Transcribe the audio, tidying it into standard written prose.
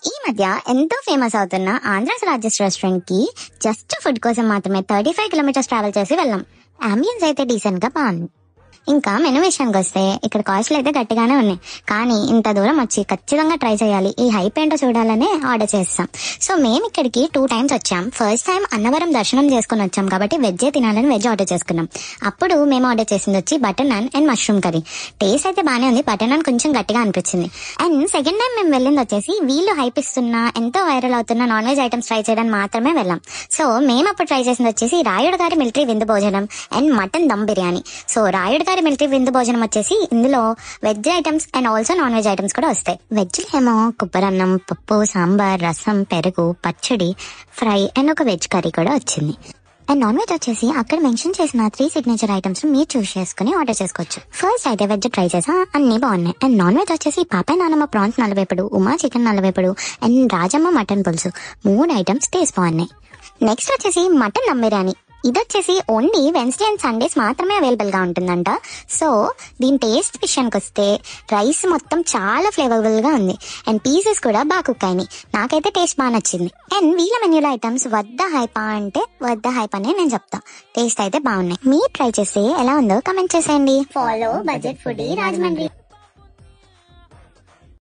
ఈ మధ్య ఎంతో ఫేమస్ అవుతున్న ఆంధ్రాస్ రాజేష్ రెస్టారెంట్ కి జస్ట్ ఫుడ్ కోసం మాత్రమే 35 కిలోమీటర్స్ ట్రావెల్ చేసి వెళ్ళాం. అంబియన్స్ అయితే డీసెంట్ గా బాగుంది. ఇంకా మెనూ విషయానికి వస్తే ఇక్కడ కాస్ట్లు అయితే గట్టిగానే ఉన్నాయి, కానీ ఇంత దూరం వచ్చి ఖచ్చితంగా ట్రై చేయాలి, ఈ హైప్ ఏంటో చూడాలనే ఆర్డర్ చేస్తాం. సో మేము ఇక్కడికి 2 times వచ్చాం. ఫస్ట్ టైం అన్నవరం దర్శనం చేసుకుని వచ్చాం కాబట్టి వెజ్జే తినాలని వెజ్ ఆర్డర్ చేసుకున్నాం. అప్పుడు మేము ఆర్డర్ చేసింది వచ్చి butter non and mushroom curry. Taste అయితే బాగానే ఉంది, బటర్ నాన్ కొంచెం గట్టిగా అనిపించింది. అండ్ సెకండ్ టైం మేము వెళ్ళింది వచ్చేసి వీళ్ళు హైప్ ఇస్తున్న ఎంతో వైరల్ అవుతున్న నాన్ వెజ్ ఐటమ్స్ ట్రై చేయడానికి మాత్రమే వెళ్ళాం. సో మేము అప్పుడు ట్రై చేసింది వచ్చేసి రాయుడు గారి మిలిటరీ విందు భోజనం and mutton dum biryani. So Rayudu గారి మిలిటరీ విందు భోజనం వచ్చేసి ఇందులో veg items and also non veg items కూడా వస్తాయి. వెజ్ ఏమో కొబ్బరన్నం, పప్పు, సాంబార్, రసం, పెరుగు, పచ్చడి, ఫ్రై అండ్ ఒక వెజ్ కర్రీ కూడా వచ్చింది. అండ్ నాన్ వెజ్ వచ్చేసి అక్కడ మెన్షన్ చేసిన 3 సిగ్నేచర్ ఐటమ్స్ మీరు చూస్ చేసుకుని ఆర్డర్ చేసుకోవచ్చు. ఫస్ట్ అయితే వెజ్ ట్రై చేసా, అన్ని బాగున్నాయి. అండ్ నాన్ వెజ్ వచ్చేసి పాపాయ్ నానమ్మ ప్రాన్స్ నలవేపుడు, ఉమా చికెన్ నలవేపుడు అండ్ రాజమ్మ మటన్ పులుసు 3 ఐటమ్స్ టేస్ట్ బాగున్నాయి. నెక్స్ట్ వచ్చేసి మటన్ దమ్ బిర్యానీ. ఇది వచ్చేసి ఓన్లీ వెన్స్డే అండ్ సండేస్ మాత్రమే అవైలబుల్ గా ఉంటుందంట. సో దీని టేస్ట్ విషయానికి వస్తే రైస్ మొత్తం చాలా ఫ్లేవరబుల్ గా ఉంది అండ్ పీసెస్ కూడా బాగా కుక్ అయినాయి. నాకైతే టేస్ట్ బాగా నచ్చింది. అండ్ వీళ్ళ మెన్యూలో ఐటమ్స్ వద్ద హైపా అంటే వద్ద హైప్ అనే నేను చెప్తా. టేస్ట్ అయితే బాగున్నాయి. మీరు ట్రై చేస్తే ఎలా ఉందో కమెంట్ చేసేయండి. Follow budget foodie Rajahmundry.